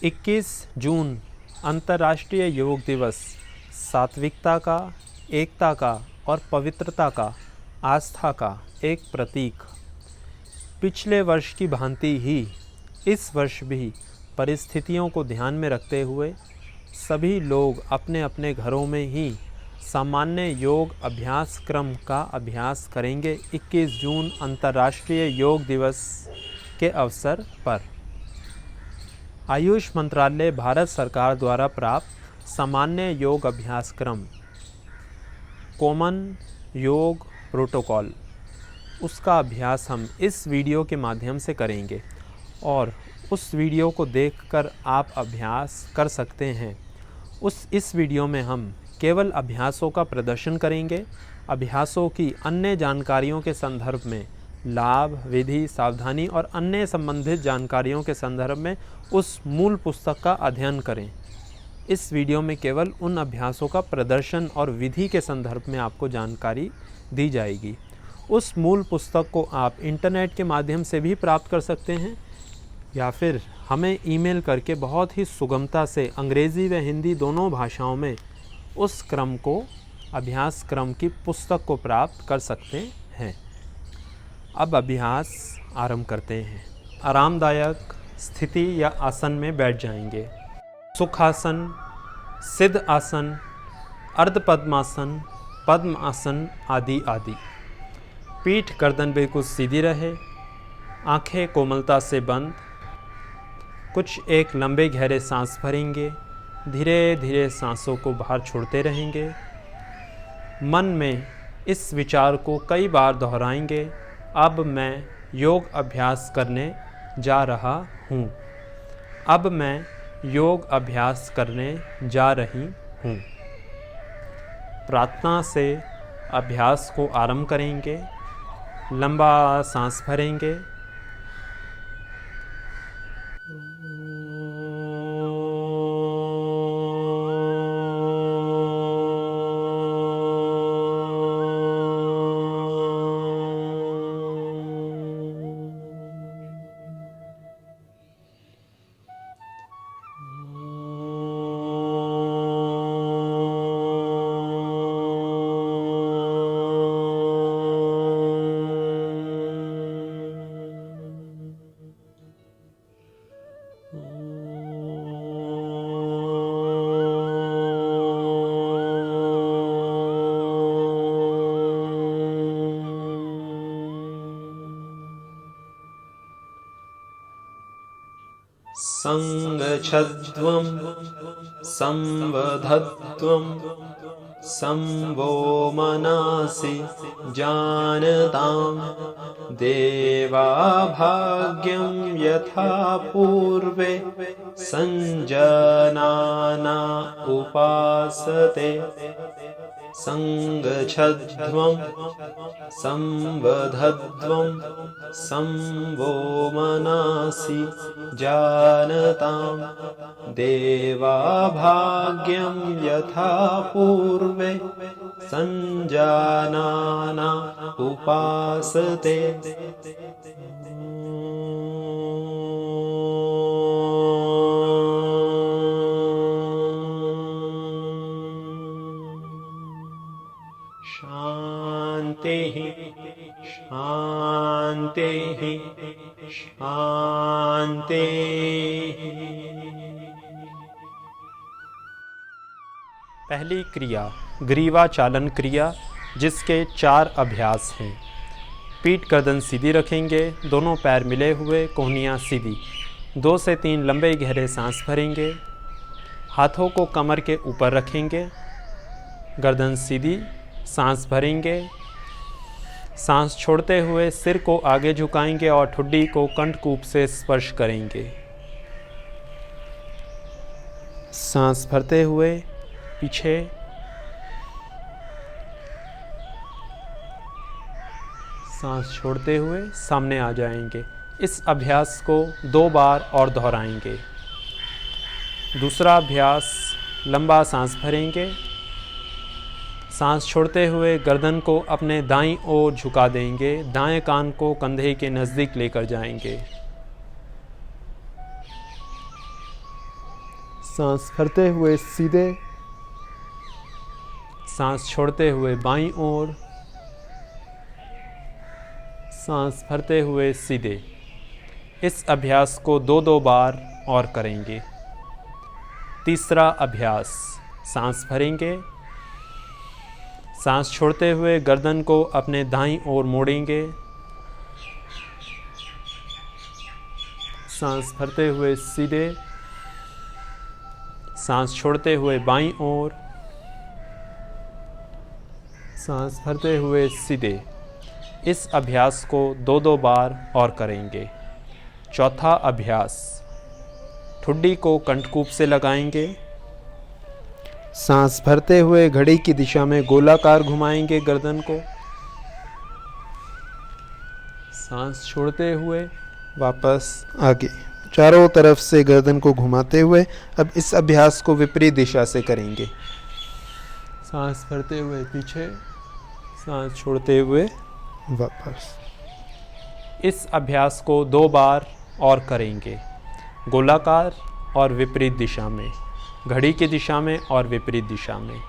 21 जून अंतर्राष्ट्रीय योग दिवस सात्विकता का, एकता का और पवित्रता का, आस्था का एक प्रतीक। पिछले वर्ष की भांति ही इस वर्ष भी परिस्थितियों को ध्यान में रखते हुए सभी लोग अपने अपने घरों में ही सामान्य योग अभ्यास क्रम का अभ्यास करेंगे 21 जून अंतर्राष्ट्रीय योग दिवस के अवसर पर। आयुष मंत्रालय भारत सरकार द्वारा प्राप्त सामान्य योग अभ्यास क्रम कॉमन योग प्रोटोकॉल, उसका अभ्यास हम इस वीडियो के माध्यम से करेंगे और उस वीडियो को देखकर आप अभ्यास कर सकते हैं। इस वीडियो में हम केवल अभ्यासों का प्रदर्शन करेंगे। अभ्यासों की अन्य जानकारियों के संदर्भ में लाभ, विधि, सावधानी और अन्य संबंधित जानकारियों के संदर्भ में उस मूल पुस्तक का अध्ययन करें। इस वीडियो में केवल उन अभ्यासों का प्रदर्शन और विधि के संदर्भ में आपको जानकारी दी जाएगी। उस मूल पुस्तक को आप इंटरनेट के माध्यम से भी प्राप्त कर सकते हैं या फिर हमें ईमेल करके बहुत ही सुगमता से अंग्रेज़ी व हिंदी दोनों भाषाओं में उस क्रम को, अभ्यास क्रम की पुस्तक को प्राप्त कर सकते हैं। अब अभ्यास आरंभ करते हैं। आरामदायक स्थिति या आसन में बैठ जाएंगे। सुखासन, सिद्ध आसन, अर्ध पद्मासन, पद्म आसन आदि आदि। पीठ गर्दन बिल्कुल सीधी रहे, आंखें कोमलता से बंद। कुछ एक लंबे गहरे सांस भरेंगे, धीरे धीरे सांसों को बाहर छोड़ते रहेंगे। मन में इस विचार को कई बार दोहराएंगे, अब मैं योग अभ्यास करने जा रहा हूँ। अब मैं योग अभ्यास करने जा रही हूँ। प्रार्थना से अभ्यास को आरंभ करेंगे। लंबा सांस भरेंगे। संगच्छध्वं संवधध्वं संवो मनासि जानतां देवा भाग्यं यथा पूर्वे संजनाना उपासते। संगच्छध्वं संवधध्वं संवो मनासि जानतां देवा भाग्यं यथा पूर्वे संजानाना उपासते। शांति शांति। पहली क्रिया ग्रीवा चालन क्रिया, जिसके 4 अभ्यास हैं। पीठ गर्दन सीधी रखेंगे, दोनों पैर मिले हुए, कोहनियाँ सीधी। 2 से 3 लंबे गहरे सांस भरेंगे। हाथों को कमर के ऊपर रखेंगे, गर्दन सीधी, सांस भरेंगे। सांस छोड़ते हुए सिर को आगे झुकाएंगे और ठुड्डी को कंठकूप से स्पर्श करेंगे। सांस भरते हुए पीछे, सांस छोड़ते हुए सामने आ जाएंगे। इस अभ्यास को 2 बार और दोहराएंगे। दूसरा अभ्यास, लंबा सांस भरेंगे, सांस छोड़ते हुए गर्दन को अपने दाईं ओर झुका देंगे, दाएं कान को कंधे के नज़दीक लेकर जाएंगे। सांस भरते हुए सीधे, सांस छोड़ते हुए बाईं ओर, सांस भरते हुए सीधे। इस अभ्यास को 2-2 बार और करेंगे। तीसरा अभ्यास, सांस भरेंगे, सांस छोड़ते हुए गर्दन को अपने दाईं ओर मोड़ेंगे, सांस भरते हुए सीधे, सांस छोड़ते हुए बाईं ओर, सांस भरते हुए सीधे। इस अभ्यास को 2-2 बार और करेंगे। चौथा अभ्यास, ठुड्डी को कंठकूप से लगाएंगे, सांस भरते हुए घड़ी की दिशा में गोलाकार घुमाएंगे गर्दन को, सांस छोड़ते हुए वापस आगे, चारों तरफ से गर्दन को घुमाते हुए। अब इस अभ्यास को विपरीत दिशा से करेंगे। सांस भरते हुए पीछे, सांस छोड़ते हुए वापस। इस अभ्यास को 2 बार और करेंगे, गोलाकार और विपरीत दिशा में, घड़ी की दिशा में और विपरीत दिशा में।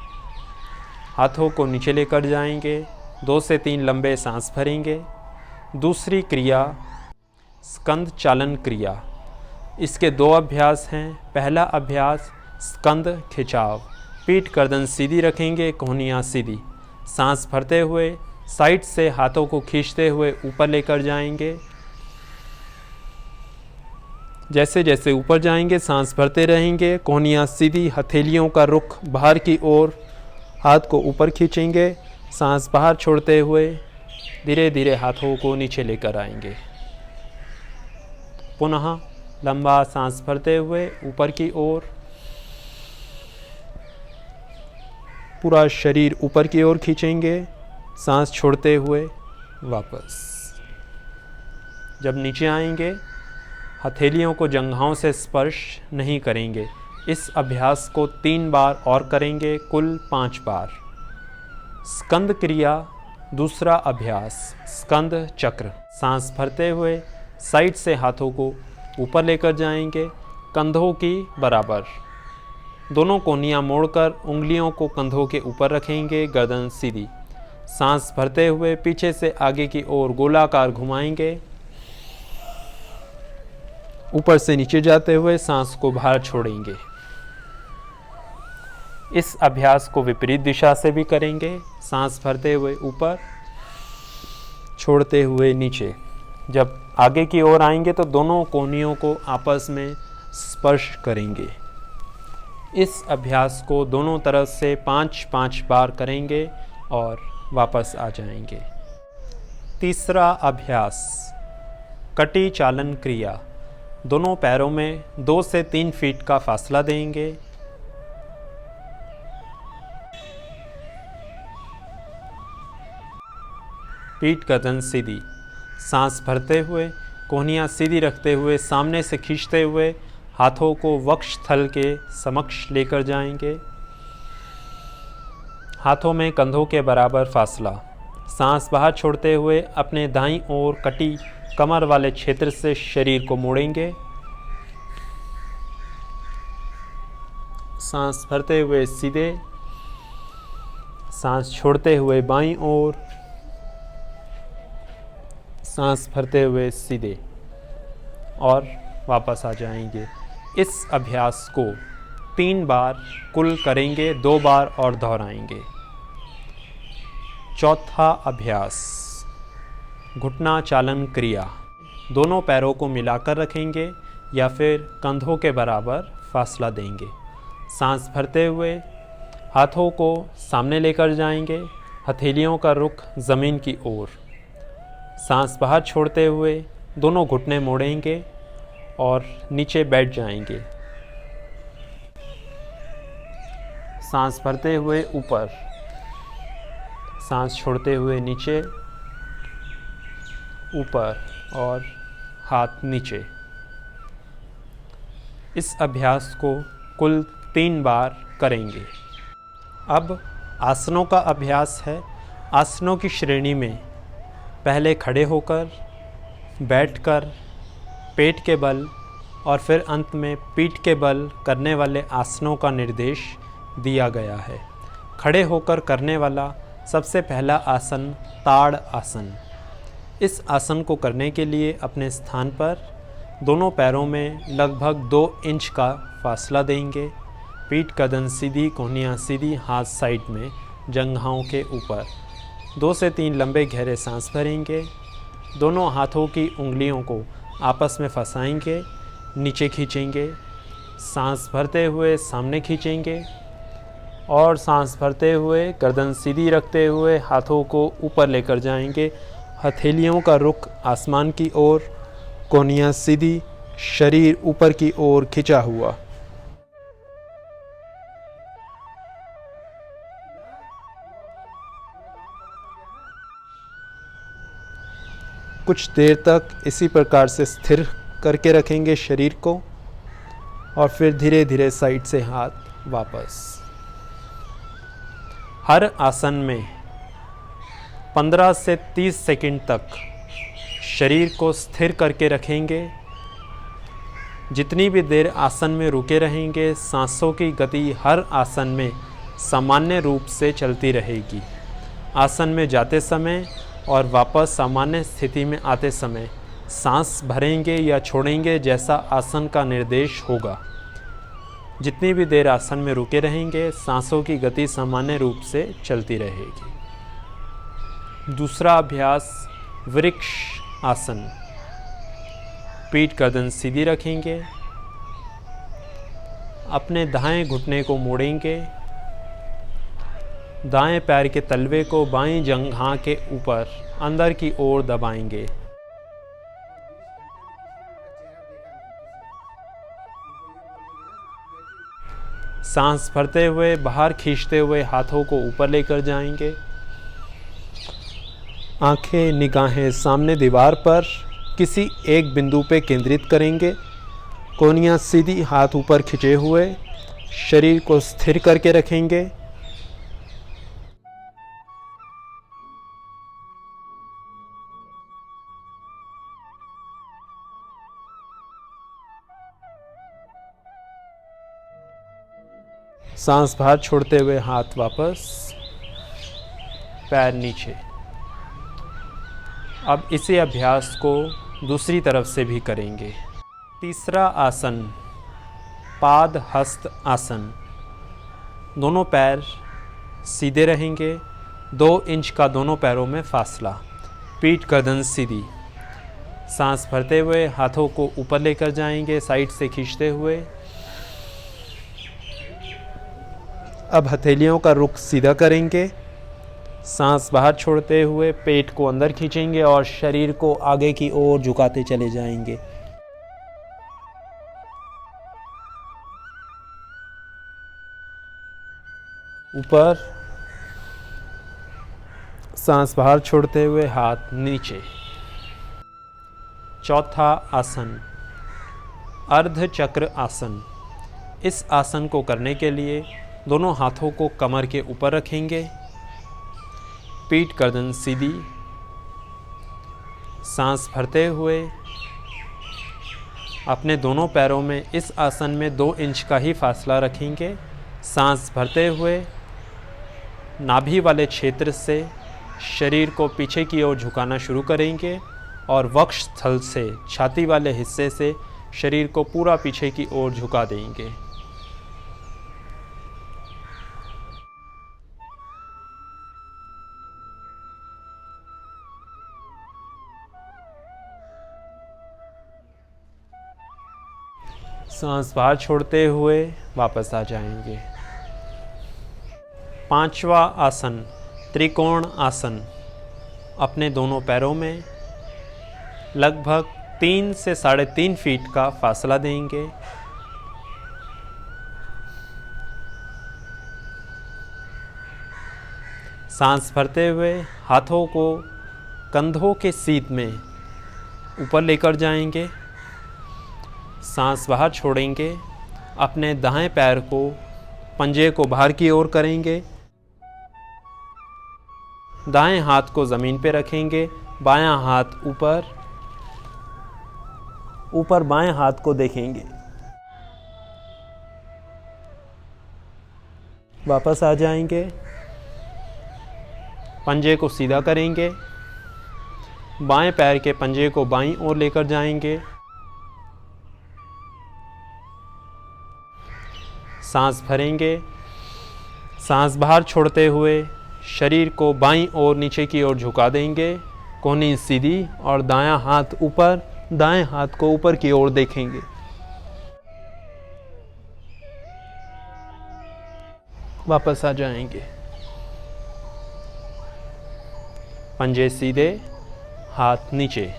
हाथों को नीचे लेकर जाएंगे, 2 से 3 लंबे सांस भरेंगे। दूसरी क्रिया स्कंद चालन क्रिया। इसके 2 अभ्यास हैं। पहला अभ्यास स्कंद खिंचाव, पीठ गर्दन सीधी रखेंगे, कोहनियाँ सीधी, सांस भरते हुए साइड से हाथों को खींचते हुए ऊपर लेकर जाएंगे। जैसे जैसे ऊपर जाएंगे सांस भरते रहेंगे, कोहनियाँ सीधी, हथेलियों का रुख बाहर की ओर, हाथ को ऊपर खींचेंगे, सांस बाहर छोड़ते हुए धीरे धीरे हाथों को नीचे लेकर आएंगे। पुनः लंबा सांस भरते हुए ऊपर की ओर, पूरा शरीर ऊपर की ओर खींचेंगे, सांस छोड़ते हुए वापस। जब नीचे आएंगे हथेलियों को जंघाओं से स्पर्श नहीं करेंगे। इस अभ्यास को 3 बार और करेंगे, कुल 5 बार। स्कंद क्रिया, दूसरा अभ्यास स्कंद चक्र। सांस भरते हुए साइड से हाथों को ऊपर लेकर जाएंगे, कंधों की बराबर। दोनों कोहनियाँ मोड़कर उंगलियों को कंधों के ऊपर रखेंगे, गर्दन सीधी। सांस भरते हुए पीछे से आगे की ओर गोलाकार घुमाएंगे, ऊपर से नीचे जाते हुए सांस को बाहर छोड़ेंगे। इस अभ्यास को विपरीत दिशा से भी करेंगे। सांस भरते हुए ऊपर, छोड़ते हुए नीचे। जब आगे की ओर आएंगे तो दोनों कोहनियों को आपस में स्पर्श करेंगे। इस अभ्यास को दोनों तरफ से 5-5 बार करेंगे और वापस आ जाएंगे। तीसरा अभ्यास कटी चालन क्रिया। दोनों पैरों में 2 से 3 फीट का फासला देंगे। पीठ गर्दन सीधी, सांस भरते हुए कोहनियाँ सीधी रखते हुए सामने से खींचते हुए हाथों को वक्ष स्थल के समक्ष लेकर जाएंगे। हाथों में कंधों के बराबर फासला। सांस बाहर छोड़ते हुए अपने दाईं ओर कटी कमर वाले क्षेत्र से शरीर को मोड़ेंगे। सांस भरते हुए सीधे, सांस छोड़ते हुए बाईं ओर, सांस भरते हुए सीधे और वापस आ जाएंगे। इस अभ्यास को 3 बार कुल करेंगे, 2 बार और दोहराएंगे। चौथा अभ्यास घुटना चालन क्रिया। दोनों पैरों को मिलाकर रखेंगे या फिर कंधों के बराबर फासला देंगे। सांस भरते हुए हाथों को सामने लेकर जाएंगे, हथेलियों का रुख ज़मीन की ओर। सांस बाहर छोड़ते हुए दोनों घुटने मोड़ेंगे और नीचे बैठ जाएंगे। सांस भरते हुए ऊपर, सांस छोड़ते हुए नीचे, ऊपर और हाथ नीचे। इस अभ्यास को कुल 3 बार करेंगे। अब आसनों का अभ्यास है। आसनों की श्रेणी में पहले खड़े होकर, बैठकर, पेट के बल और फिर अंत में पीठ के बल करने वाले आसनों का निर्देश दिया गया है। खड़े होकर करने वाला सबसे पहला आसन ताड़ आसन। इस आसन को करने के लिए अपने स्थान पर दोनों पैरों में लगभग 2 इंच का फासला देंगे। पीठ गर्दन सीधी, कोहनियाँ सीधी, हाथ साइड में जंघाओं के ऊपर। 2 से 3 लंबे गहरे सांस भरेंगे। दोनों हाथों की उंगलियों को आपस में फंसाएंगे, नीचे खींचेंगे। सांस भरते हुए सामने खींचेंगे और सांस भरते हुए गर्दन सीधी रखते हुए हाथों को ऊपर लेकर जाएंगे। हथेलियों का रुख आसमान की ओर, कोहनियाँ सीधी, शरीर ऊपर की ओर खिंचा हुआ। कुछ देर तक इसी प्रकार से स्थिर करके रखेंगे शरीर को और फिर धीरे धीरे साइड से हाथ वापस। हर आसन में 15 से 30 सेकंड तक शरीर को स्थिर करके रखेंगे। जितनी भी देर आसन में रुके रहेंगे, सांसों की गति हर आसन में सामान्य रूप से चलती रहेगी। आसन में जाते समय और वापस सामान्य स्थिति में आते समय सांस भरेंगे या छोड़ेंगे जैसा आसन का निर्देश होगा। जितनी भी देर आसन में रुके रहेंगे, सांसों की गति सामान्य रूप से चलती रहेगी। दूसरा अभ्यास वृक्ष आसन। पीठ गर्दन सीधी रखेंगे, अपने दाएं घुटने को मोड़ेंगे, दाएं पैर के तलवे को बाईं जंघा के ऊपर अंदर की ओर दबाएंगे। सांस भरते हुए बाहर खींचते हुए हाथों को ऊपर लेकर जाएंगे। आंखें, निगाहें सामने दीवार पर किसी एक बिंदु पे केंद्रित करेंगे। कोहनियाँ सीधी, हाथ ऊपर खिंचे हुए, शरीर को स्थिर करके रखेंगे। सांस बाहर छोड़ते हुए हाथ वापस, पैर नीचे। अब इसी अभ्यास को दूसरी तरफ से भी करेंगे। तीसरा आसन पाद हस्त आसन। दोनों पैर सीधे रहेंगे, 2 इंच का दोनों पैरों में फासला। पीठ गर्दन सीधी। सांस भरते हुए हाथों को ऊपर लेकर जाएंगे, साइड से खींचते हुए। अब हथेलियों का रुख सीधा करेंगे। सांस बाहर छोड़ते हुए पेट को अंदर खींचेंगे और शरीर को आगे की ओर झुकाते चले जाएंगे। ऊपर, सांस बाहर छोड़ते हुए हाथ नीचे। चौथा आसन अर्ध चक्र आसन। इस आसन को करने के लिए दोनों हाथों को कमर के ऊपर रखेंगे, पीठ गर्दन सीधी। सांस भरते हुए अपने दोनों पैरों में इस आसन में 2 इंच का ही फासला रखेंगे। सांस भरते हुए नाभि वाले क्षेत्र से शरीर को पीछे की ओर झुकाना शुरू करेंगे और वक्ष स्थल से छाती वाले हिस्से से शरीर को पूरा पीछे की ओर झुका देंगे। सांस बाहर छोड़ते हुए वापस आ जाएंगे। पांचवा आसन त्रिकोण आसन। अपने दोनों पैरों में लगभग 3 से 3.5 फीट का फासला देंगे। सांस भरते हुए हाथों को कंधों के सीध में ऊपर लेकर जाएंगे। सांस बाहर छोड़ेंगे। अपने दाएं पैर को पंजे को बाहर की ओर करेंगे। दाएं हाथ को ज़मीन पे रखेंगे, बायां हाथ ऊपर। ऊपर बाएं हाथ को देखेंगे। वापस आ जाएंगे, पंजे को सीधा करेंगे, बाएं पैर के पंजे को बाईं ओर लेकर जाएंगे, सांस भरेंगे, सांस बाहर छोड़ते हुए शरीर को बाईं ओर नीचे की ओर झुका देंगे, कोहनी सीधी और दायां हाथ ऊपर, दाएं हाथ को ऊपर की ओर देखेंगे। वापस आ जाएंगे, पंजे सीधे, हाथ नीचे।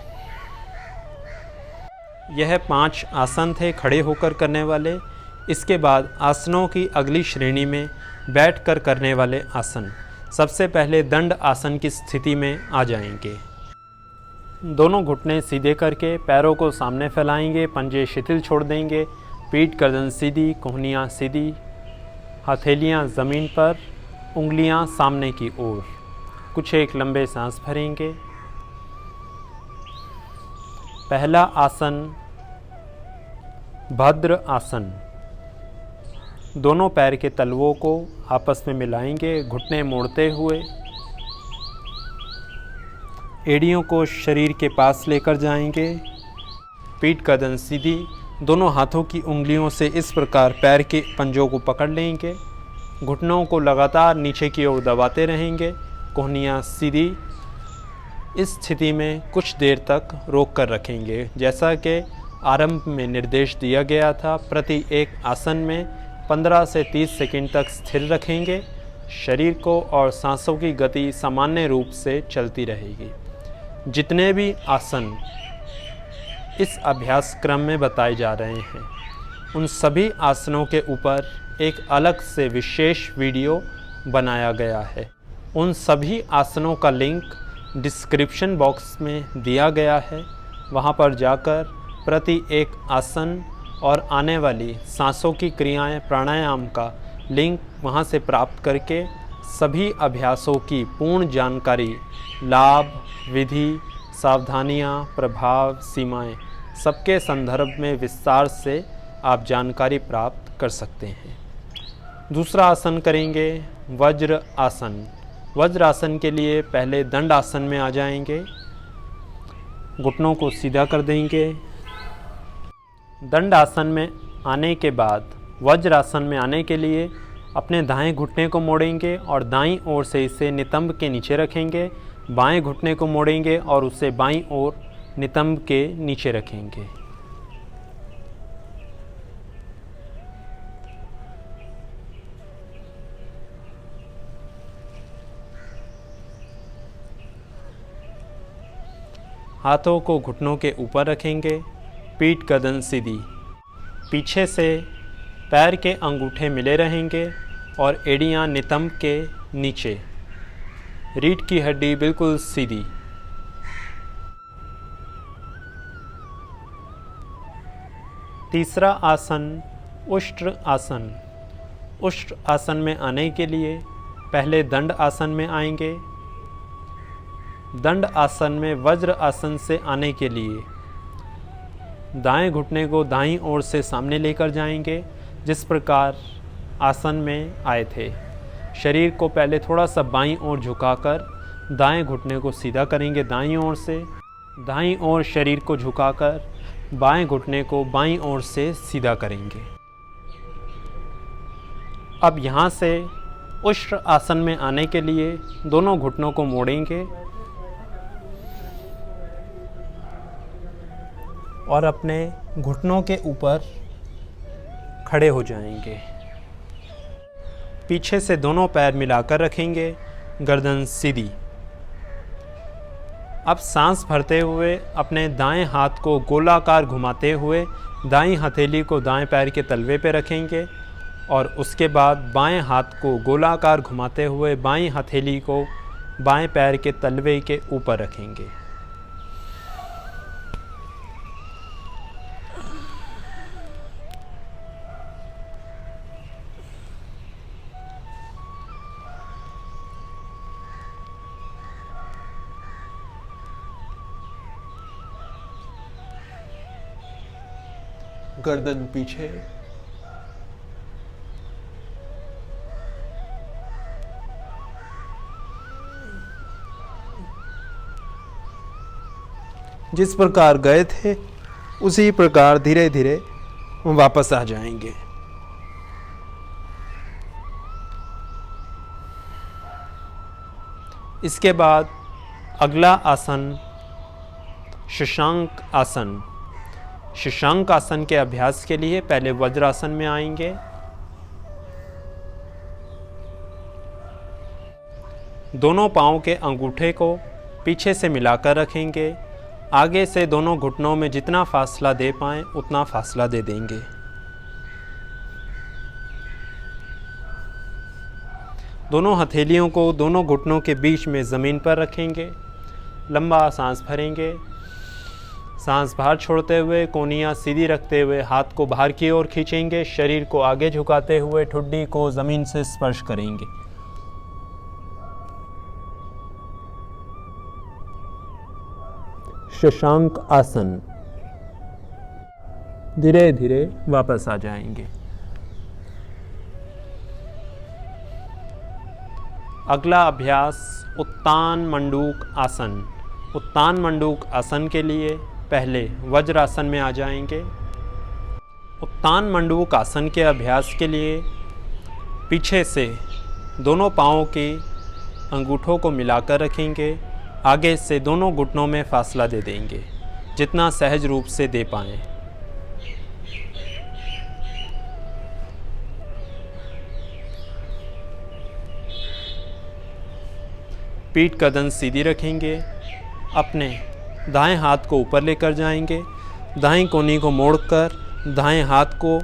यह 5 आसन थे खड़े होकर करने वाले। इसके बाद आसनों की अगली श्रेणी में बैठकर करने वाले आसन। सबसे पहले दंड आसन की स्थिति में आ जाएंगे। दोनों घुटने सीधे करके पैरों को सामने फैलाएंगे, पंजे शिथिल छोड़ देंगे, पीठ गर्दन सीधी, कोहनियाँ सीधी, हथेलियाँ ज़मीन पर, उंगलियाँ सामने की ओर। कुछ एक लंबे सांस भरेंगे। पहला आसन भद्र आसन। दोनों पैर के तलवों को आपस में मिलाएंगे, घुटने मोड़ते हुए एड़ियों को शरीर के पास लेकर जाएंगे, पीठ गर्दन सीधी, दोनों हाथों की उंगलियों से इस प्रकार पैर के पंजों को पकड़ लेंगे, घुटनों को लगातार नीचे की ओर दबाते रहेंगे, कोहनियाँ सीधी। इस स्थिति में कुछ देर तक रोक कर रखेंगे। जैसा कि आरंभ में निर्देश दिया गया था, प्रति एक आसन में 15 से 30 सेकंड तक स्थिर रखेंगे। शरीर को और सांसों की गति सामान्य रूप से चलती रहेगी। जितने भी आसन इस अभ्यास क्रम में बताए जा रहे हैं, उन सभी आसनों के ऊपर एक अलग से विशेष वीडियो बनाया गया है। उन सभी आसनों का लिंक डिस्क्रिप्शन बॉक्स में दिया गया है। वहां पर जाकर प्रति एक आसन और आने वाली सांसों की क्रियाएं, प्राणायाम का लिंक वहां से प्राप्त करके सभी अभ्यासों की पूर्ण जानकारी, लाभ, विधि, सावधानियां, प्रभाव, सीमाएं, सबके संदर्भ में विस्तार से आप जानकारी प्राप्त कर सकते हैं। दूसरा आसन करेंगे वज्र आसन। वज्र आसन के लिए पहले दंड आसन में आ जाएंगे, घुटनों को सीधा कर देंगे। दंड आसन में आने के बाद वज्र आसन में आने के लिए अपने दाएं घुटने को मोड़ेंगे और दाईं ओर से इसे नितंब के नीचे रखेंगे, बाएं घुटने को मोड़ेंगे और उसे बाईं ओर नितंब के नीचे रखेंगे। हाथों को घुटनों के ऊपर रखेंगे, पीठ गर्दन सीधी, पीछे से पैर के अंगूठे मिले रहेंगे और एड़ियाँ नितंब के नीचे, रीढ़ की हड्डी बिल्कुल सीधी। तीसरा आसन उष्ट्र आसन। उष्ट्र आसन में आने के लिए पहले दंड आसन में आएंगे। दंड आसन में वज्र आसन से आने के लिए दाएं घुटने को दाईं ओर से सामने लेकर जाएंगे, जिस प्रकार आसन में आए थे। शरीर को पहले थोड़ा सा बाईं ओर झुकाकर दाएं घुटने को सीधा करेंगे दाईं ओर से, दाईं ओर शरीर को झुकाकर बाएं घुटने को बाईं ओर से सीधा करेंगे। अब यहाँ से उष्ट्र आसन में आने के लिए दोनों घुटनों को मोड़ेंगे और अपने घुटनों के ऊपर खड़े हो जाएंगे। पीछे से दोनों पैर मिलाकर रखेंगे, गर्दन सीधी। अब सांस भरते हुए अपने दाएं हाथ को गोलाकार घुमाते हुए दाईं हथेली को दाएं पैर के तलवे पर रखेंगे और उसके बाद बाएं हाथ को गोलाकार घुमाते हुए बाईं हथेली को बाएं पैर के तलवे के ऊपर रखेंगे। गर्दन पीछे, जिस प्रकार गए थे उसी प्रकार धीरे धीरे वापस आ जाएंगे। इसके बाद अगला आसन शशांक आसन। शशांक आसन के अभ्यास के लिए पहले वज्रासन में आएंगे। दोनों पांवों के अंगूठे को पीछे से मिलाकर रखेंगे। आगे से दोनों घुटनों में जितना फासला दे पाएं उतना फासला दे देंगे। दोनों हथेलियों को दोनों घुटनों के बीच में ज़मीन पर रखेंगे। लंबा सांस भरेंगे। सांस बाहर छोड़ते हुए कोहनियाँ सीधी रखते हुए हाथ को बाहर की ओर खींचेंगे। शरीर को आगे झुकाते हुए ठुड्डी को ज़मीन से स्पर्श करेंगे। शशांक आसन। धीरे धीरे वापस आ जाएंगे। अगला अभ्यास उत्तान मंडूक आसन। उत्तान मंडूक आसन के लिए पहले वज्रासन में आ जाएंगे। उत्तान मंडूक आसन के अभ्यास के लिए पीछे से दोनों पांवों के अंगूठों को मिलाकर रखेंगे। आगे से दोनों घुटनों में फासला दे देंगे जितना सहज रूप से दे पाएं। पीठ गर्दन सीधी रखेंगे। अपने दाएं हाथ को ऊपर लेकर जाएंगे। दाएं कोहनी को मोड़कर दाएं हाथ को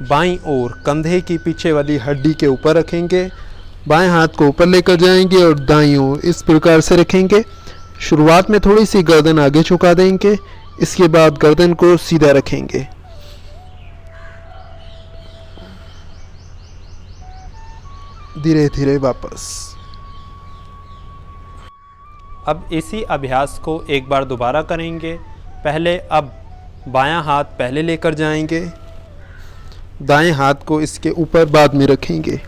बाईं ओर कंधे की पीछे वाली हड्डी के ऊपर रखेंगे। बाएं हाथ को ऊपर लेकर जाएंगे और दाईं ओर इस प्रकार से रखेंगे। शुरुआत में थोड़ी सी गर्दन आगे झुका देंगे। इसके बाद गर्दन को सीधा रखेंगे। धीरे धीरे वापस। अब इसी अभ्यास को एक बार दोबारा करेंगे। पहले अब बायां हाथ पहले लेकर जाएंगे। दाएं हाथ को इसके ऊपर बाद में रखेंगे।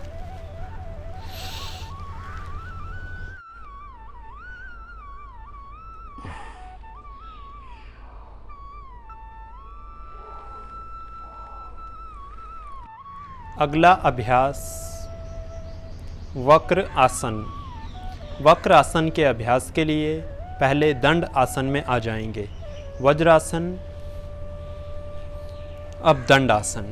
अगला अभ्यास वक्र आसन। वक्र आसन के अभ्यास के लिए पहले दंड आसन में आ जाएंगे। वज्रासन, अब दंड आसन।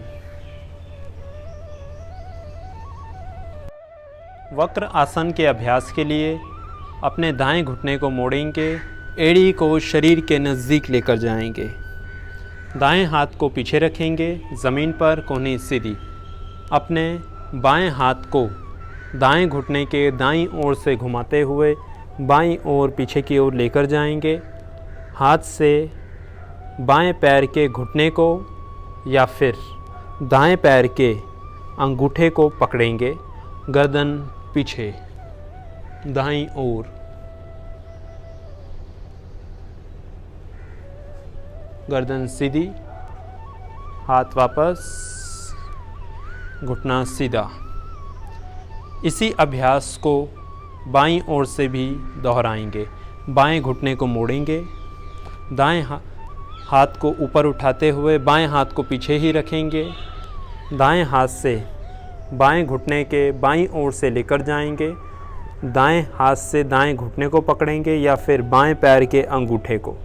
वक्र आसन के अभ्यास के लिए अपने दाएं घुटने को मोड़ेंगे। एड़ी को शरीर के नज़दीक लेकर जाएंगे। दाएं हाथ को पीछे रखेंगे। ज़मीन पर कोहनी सीधी। अपने बाएं हाथ को दाएं घुटने के दाईं ओर से घुमाते हुए बाईं ओर पीछे की ओर लेकर जाएंगे। हाथ से बाएं पैर के घुटने को या फिर दाएं पैर के अंगूठे को पकड़ेंगे। गर्दन पीछे, दाईं ओर। गर्दन सीधी, हाथ वापस, घुटना सीधा। इसी अभ्यास को बाईं ओर से भी दोहराएंगे। बाएं घुटने को मोड़ेंगे। दाएं हाथ को ऊपर उठाते हुए बाएं हाथ को पीछे ही रखेंगे। दाएं हाथ से बाएं घुटने के बाईं ओर से लेकर जाएंगे। दाएं हाथ से दाएं घुटने को पकड़ेंगे या फिर बाएं पैर के अंगूठे को।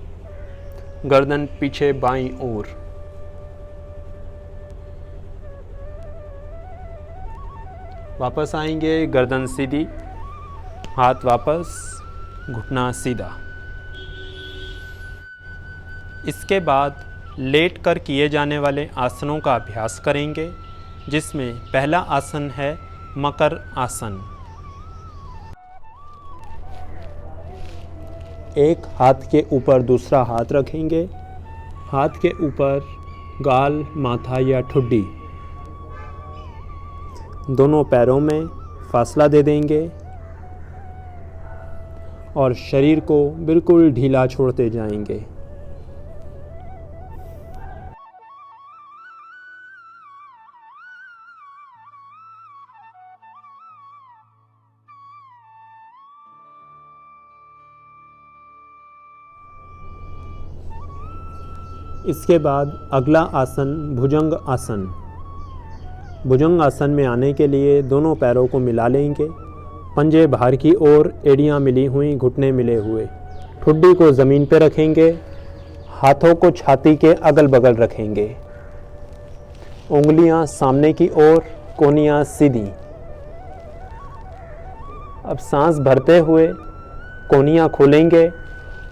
गर्दन पीछे, बाईं ओर। वापस आएंगे। गर्दन सीधी, हाथ वापस, घुटना सीधा। इसके बाद लेटकर किए जाने वाले आसनों का अभ्यास करेंगे, जिसमें पहला आसन है मकर आसन। एक हाथ के ऊपर दूसरा हाथ रखेंगे। हाथ के ऊपर गाल, माथा या ठुड्डी। दोनों पैरों में फासला दे देंगे और शरीर को बिल्कुल ढीला छोड़ते जाएंगे। इसके बाद अगला आसन भुजंग आसन। भुजंग आसन में आने के लिए दोनों पैरों को मिला लेंगे, पंजे बाहर की ओर, एड़ियाँ मिली हुई, घुटने मिले हुए। ठुड्डी को ज़मीन पर रखेंगे, हाथों को छाती के अगल बगल रखेंगे, उंगलियां सामने की ओर, कोहनियाँ सीधी। अब सांस भरते हुए कोहनियाँ खोलेंगे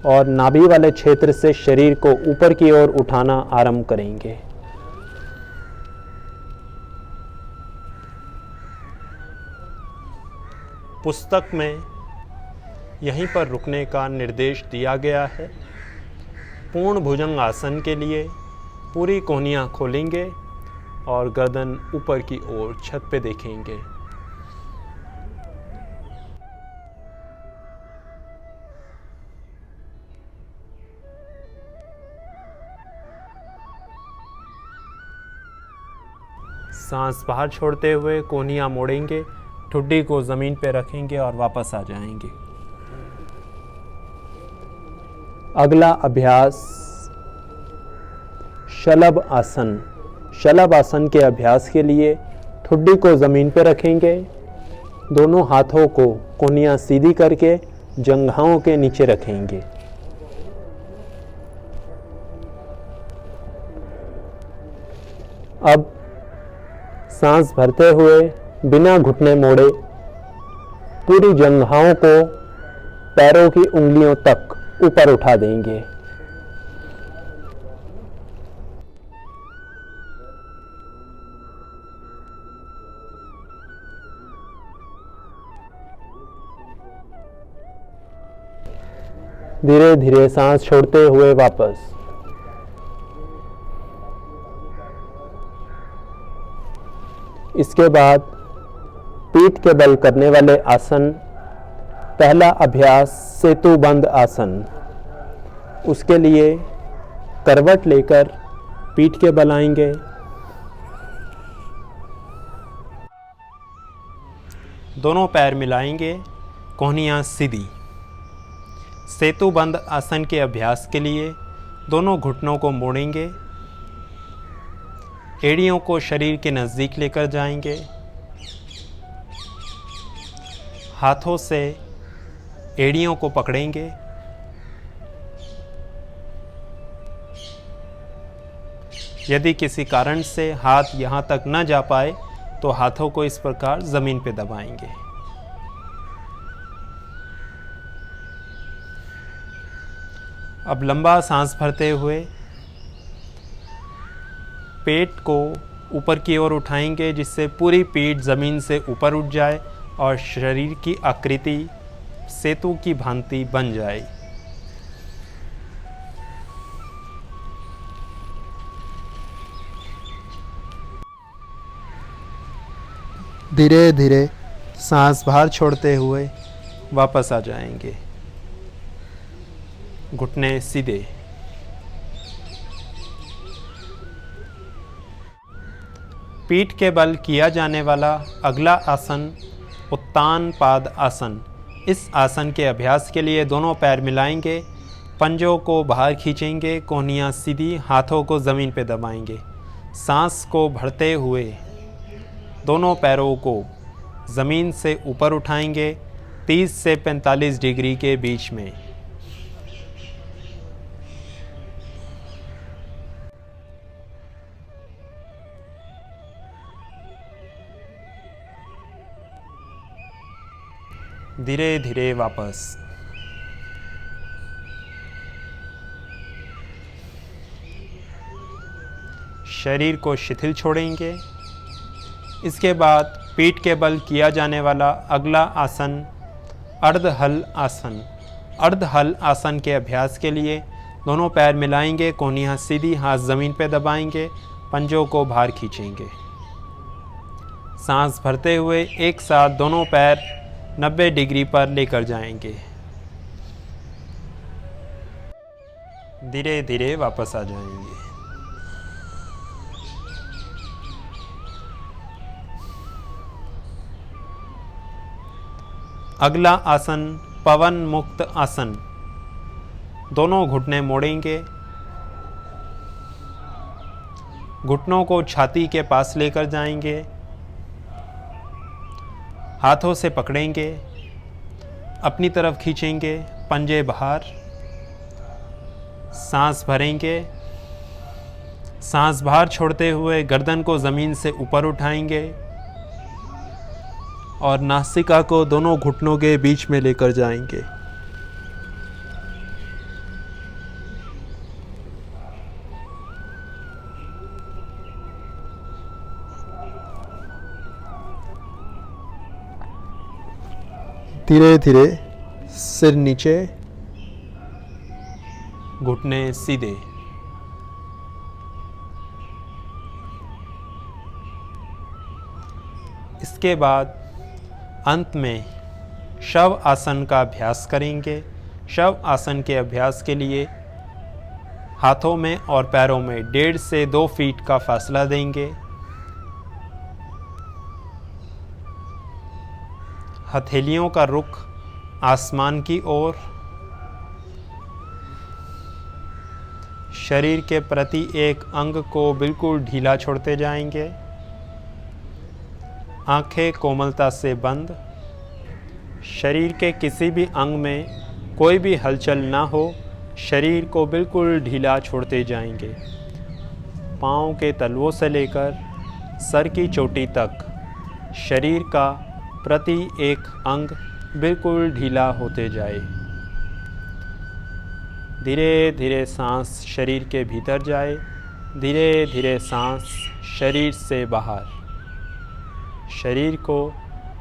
और नाभि वाले क्षेत्र से शरीर को ऊपर की ओर उठाना आरंभ करेंगे। पुस्तक में यहीं पर रुकने का निर्देश दिया गया है। पूर्ण भुजंग आसन के लिए पूरी कोहनियाँ खोलेंगे और गर्दन ऊपर की ओर छत पे देखेंगे। सांस बाहर छोड़ते हुए कोहनियाँ मोड़ेंगे, ठुड्डी को ज़मीन पे रखेंगे और वापस आ जाएंगे। अगला अभ्यास शलभ आसन। शलभ आसन के अभ्यास के लिए ठुड्डी को ज़मीन पे रखेंगे, दोनों हाथों को कोहनियाँ सीधी करके जंघाओं के नीचे रखेंगे। अब सांस भरते हुए बिना घुटने मोड़े पूरी जंघाओं को पैरों की उंगलियों तक ऊपर उठा देंगे। धीरे धीरे सांस छोड़ते हुए वापस। इसके बाद पीठ के बल करने वाले आसन। पहला अभ्यास सेतुबंध आसन। उसके लिए करवट लेकर पीठ के बल आएंगे, दोनों पैर मिलाएंगे, कोहनियाँ सीधी। सेतुबंध आसन के अभ्यास के लिए दोनों घुटनों को मोड़ेंगे, एड़ियों को शरीर के नज़दीक लेकर जाएंगे, हाथों से एड़ियों को पकड़ेंगे, यदि किसी कारण से हाथ यहाँ तक न जा पाए तो हाथों को इस प्रकार ज़मीन पे दबाएंगे। अब लंबा सांस भरते हुए पेट को ऊपर की ओर उठाएंगे, जिससे पूरी पीठ ज़मीन से ऊपर उठ जाए और शरीर की आकृति सेतु की भांति बन जाए। धीरे धीरे सांस बाहर छोड़ते हुए वापस आ जाएंगे, घुटने सीधे। पीठ के बल किया जाने वाला अगला आसन उत्तान पाद आसन। इस आसन के अभ्यास के लिए दोनों पैर मिलाएंगे, पंजों को बाहर खींचेंगे, कोहनियाँ सीधी, हाथों को ज़मीन पे दबाएंगे। सांस को भरते हुए दोनों पैरों को ज़मीन से ऊपर उठाएंगे 30 से 45 डिग्री के बीच में। धीरे धीरे वापस। शरीर को शिथिल छोड़ेंगे। इसके बाद पीठ के बल किया जाने वाला अगला आसन अर्धहल आसन। अर्धहल आसन के अभ्यास के लिए दोनों पैर मिलाएंगे, कोहनियाँ सीधी, हाथ ज़मीन पर दबाएंगे, पंजों को बाहर खींचेंगे। सांस भरते हुए एक साथ दोनों पैर 90 डिग्री पर लेकर जाएंगे। धीरे धीरे वापस आ जाएंगे। अगला आसन पवन मुक्त आसन। दोनों घुटने मोड़ेंगे, घुटनों को छाती के पास लेकर जाएंगे, हाथों से पकड़ेंगे, अपनी तरफ खींचेंगे, पंजे बाहर, सांस भरेंगे। सांस बाहर छोड़ते हुए गर्दन को ज़मीन से ऊपर उठाएंगे और नासिका को दोनों घुटनों के बीच में लेकर जाएंगे। धीरे धीरे सिर नीचे, घुटने सीधे। इसके बाद अंत में शव आसन का अभ्यास करेंगे। शव आसन के अभ्यास के लिए हाथों में और पैरों में 1.5 से 2 फीट का फासला देंगे। हथेलियों का रुख आसमान की ओर। शरीर के प्रति एक अंग को बिल्कुल ढीला छोड़ते जाएंगे। आंखें कोमलता से बंद। शरीर के किसी भी अंग में कोई भी हलचल ना हो, शरीर को बिल्कुल ढीला छोड़ते जाएंगे। पाँव के तलवों से लेकर सर की चोटी तक शरीर का प्रति एक अंग बिल्कुल ढीला होते जाए। धीरे धीरे सांस शरीर के भीतर जाए, धीरे धीरे सांस शरीर से बाहर। शरीर को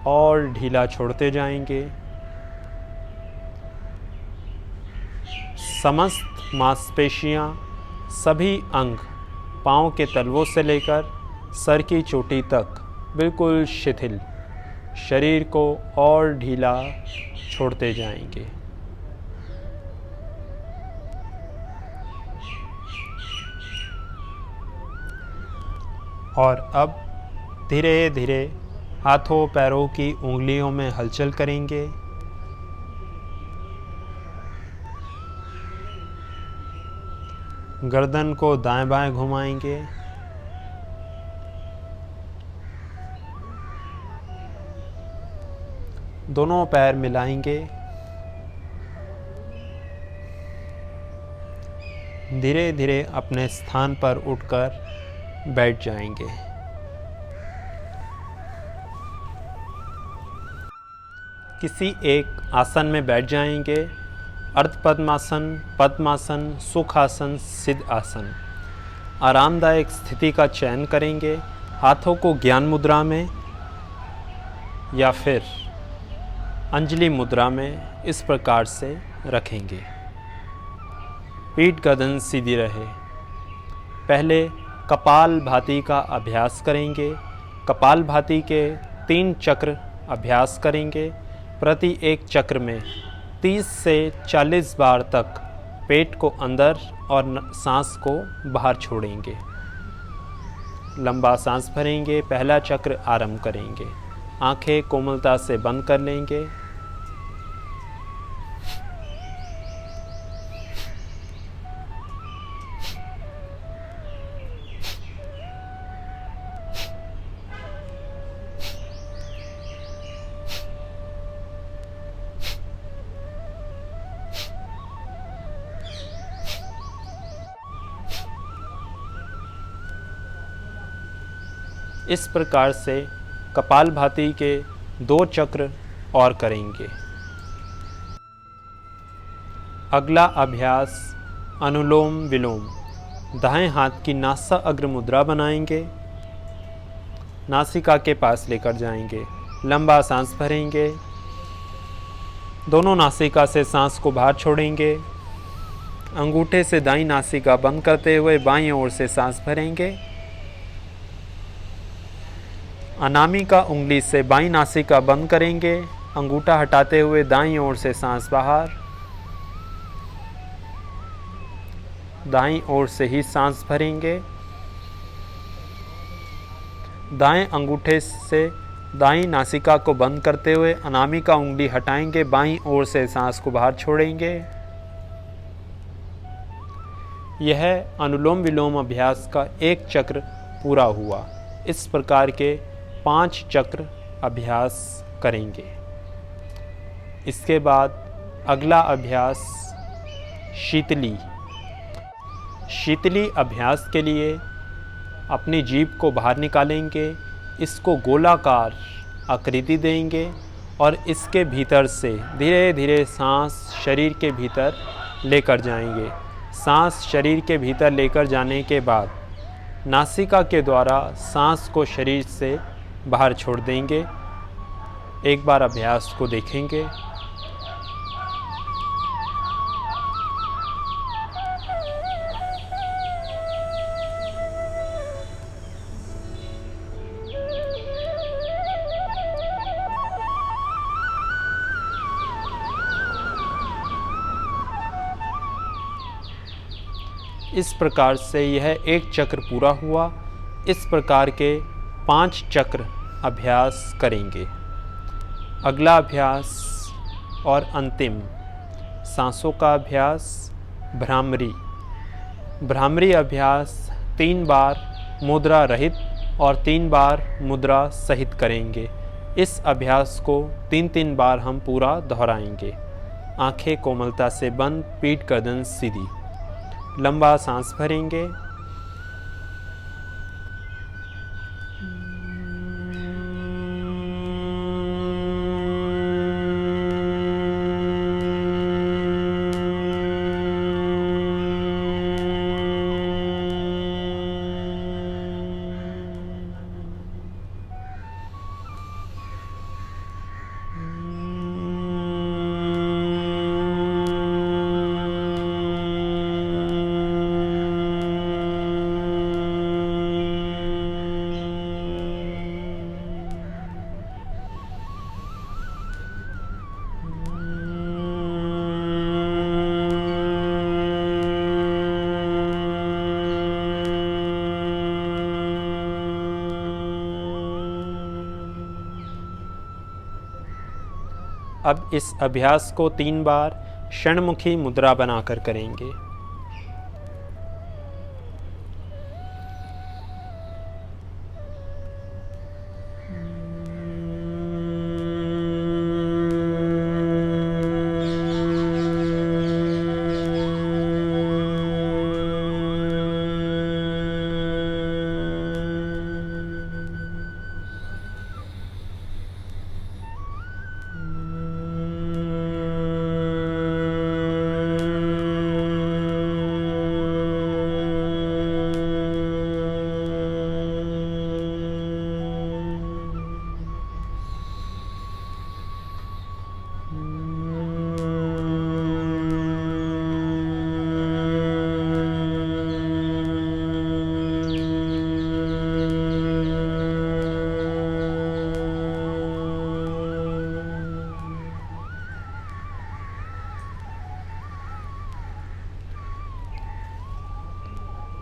और ढीला छोड़ते जाएंगे। समस्त मांसपेशियां, सभी अंग पाँव के तलवों से लेकर सर की चोटी तक बिल्कुल शिथिल। शरीर को और ढीला छोड़ते जाएंगे। और अब धीरे धीरे हाथों पैरों की उंगलियों में हलचल करेंगे। गर्दन को दाएं बाएं घुमाएंगे। दोनों पैर मिलाएंगे। धीरे धीरे अपने स्थान पर उठकर बैठ जाएंगे। किसी एक आसन में बैठ जाएंगे। अर्ध पद्मासन, पद्मासन, सुखासन, सिद्ध आसन। आरामदायक स्थिति का चयन करेंगे। हाथों को ज्ञान मुद्रा में या फिर अंजलि मुद्रा में इस प्रकार से रखेंगे। पीठ गर्दन सीधी रहे। पहले कपाल भाती का अभ्यास करेंगे। कपाल भाती के 3 चक्र अभ्यास करेंगे। प्रति एक चक्र में 30 से 40 बार तक पेट को अंदर और सांस को बाहर छोड़ेंगे। लंबा सांस भरेंगे। पहला चक्र आरंभ करेंगे। आंखें कोमलता से बंद कर लेंगे। इस प्रकार से कपालभाति के 2 चक्र और करेंगे। अगला अभ्यास अनुलोम विलोम। दाएं हाथ की नासा अग्र मुद्रा बनाएंगे। नासिका के पास लेकर जाएंगे। लंबा सांस भरेंगे। दोनों नासिका से सांस को बाहर छोड़ेंगे। अंगूठे से दाईं नासिका बंद करते हुए बाईं ओर से सांस भरेंगे। अनामिका उंगली से बाईं नासिका बंद करेंगे। अंगूठा हटाते हुए दाईं ओर से सांस बाहर। दाईं ओर से ही सांस भरेंगे। दाएं अंगूठे से दाईं नासिका को बंद करते हुए अनामिका उंगली हटाएंगे। बाईं ओर से सांस को बाहर छोड़ेंगे। यह अनुलोम विलोम अभ्यास का एक चक्र पूरा हुआ। इस प्रकार के 5 चक्र अभ्यास करेंगे। इसके बाद अगला अभ्यास शीतली। शीतली अभ्यास के लिए अपनी जीभ को बाहर निकालेंगे, इसको गोलाकार आकृति देंगे और इसके भीतर से धीरे धीरे सांस शरीर के भीतर लेकर जाएंगे। सांस शरीर के भीतर लेकर जाने के बाद नासिका के द्वारा सांस को शरीर से बाहर छोड़ देंगे। एक बार अभ्यास को देखेंगे। इस प्रकार से यह एक चक्र पूरा हुआ। इस प्रकार के 5 चक्र अभ्यास करेंगे। अगला अभ्यास और अंतिम सांसों का अभ्यास भ्रामरी। भ्रामरी अभ्यास 3 बार मुद्रा रहित और 3 बार मुद्रा सहित करेंगे। इस अभ्यास को 3-3 बार हम पूरा दोहराएंगे। आंखें कोमलता से बंद, पीठ गर्दन सीधी। लंबा सांस भरेंगे। अब इस अभ्यास को 3 बार षणमुखी मुद्रा बनाकर करेंगे।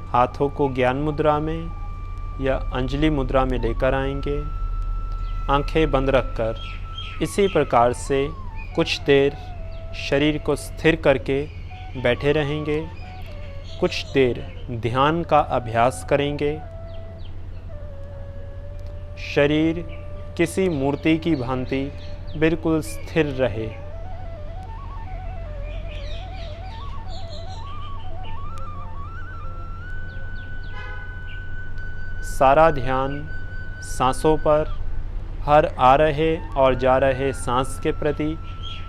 हाथों को ज्ञान मुद्रा में या अंजलि मुद्रा में लेकर आएंगे। आंखें बंद रखकर इसी प्रकार से कुछ देर शरीर को स्थिर करके बैठे रहेंगे। कुछ देर ध्यान का अभ्यास करेंगे। शरीर किसी मूर्ति की भांति बिल्कुल स्थिर रहे। सारा ध्यान सांसों पर, हर आ रहे और जा रहे सांस के प्रति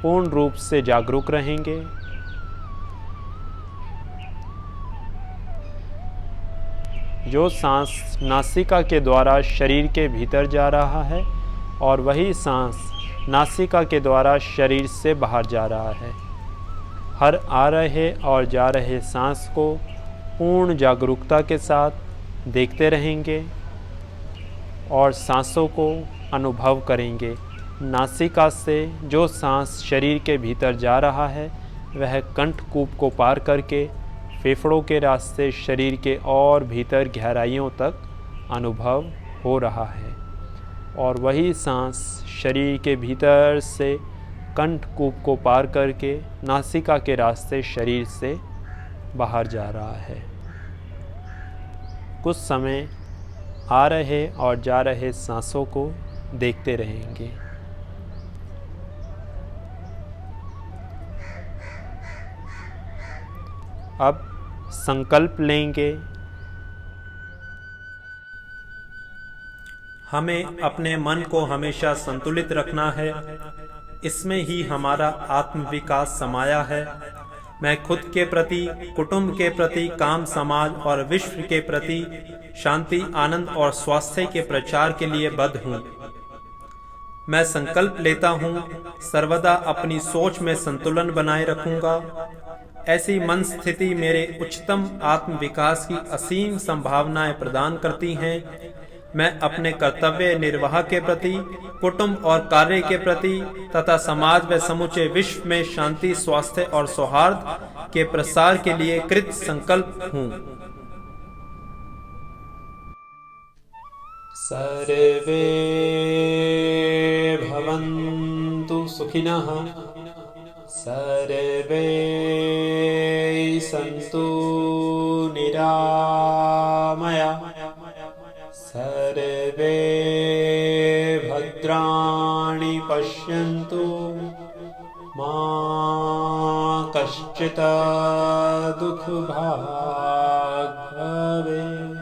पूर्ण रूप से जागरूक रहेंगे। जो सांस नासिका के द्वारा शरीर के भीतर जा रहा है और वही सांस नासिका के द्वारा शरीर से बाहर जा रहा है। हर आ रहे और जा रहे सांस को पूर्ण जागरूकता के साथ देखते रहेंगे और सांसों को अनुभव करेंगे। नासिका से जो सांस शरीर के भीतर जा रहा है वह कंठकूप को पार करके फेफड़ों के रास्ते शरीर के और भीतर गहराइयों तक अनुभव हो रहा है और वही सांस शरीर के भीतर से कंठकूप को पार करके नासिका के रास्ते शरीर से बाहर जा रहा है। कुछ समय आ रहे और जा रहे सांसों को देखते रहेंगे। अब संकल्प लेंगे। हमें अपने मन को हमेशा संतुलित रखना है। इसमें ही हमारा आत्मविकास समाया है। मैं खुद के प्रति, कुटुंब के प्रति, काम, समाज और विश्व के प्रति शांति, आनंद और स्वास्थ्य के प्रचार के लिए बद्ध हूँ। मैं संकल्प लेता हूँ, सर्वदा अपनी सोच में संतुलन बनाए रखूंगा। ऐसी मन स्थिति मेरे उच्चतम आत्मविकास की असीम संभावनाएं प्रदान करती हैं। मैं अपने कर्तव्य निर्वाह के प्रति, कुटुंब और कार्य के प्रति तथा समाज व समूचे विश्व में शांति, स्वास्थ्य और सौहार्द के प्रसार के लिए कृत संकल्प हूँ। सर्वे भवन्तु सुखिनः, सर्वे सन्तु निरामया, सर्वे भद्राणि पश्यन्तु, मा कश्चित् दुःखभाग् भवेत्।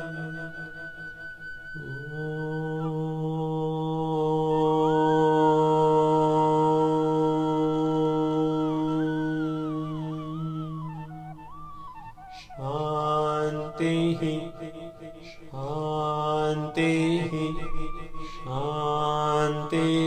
शांति शांति शांति।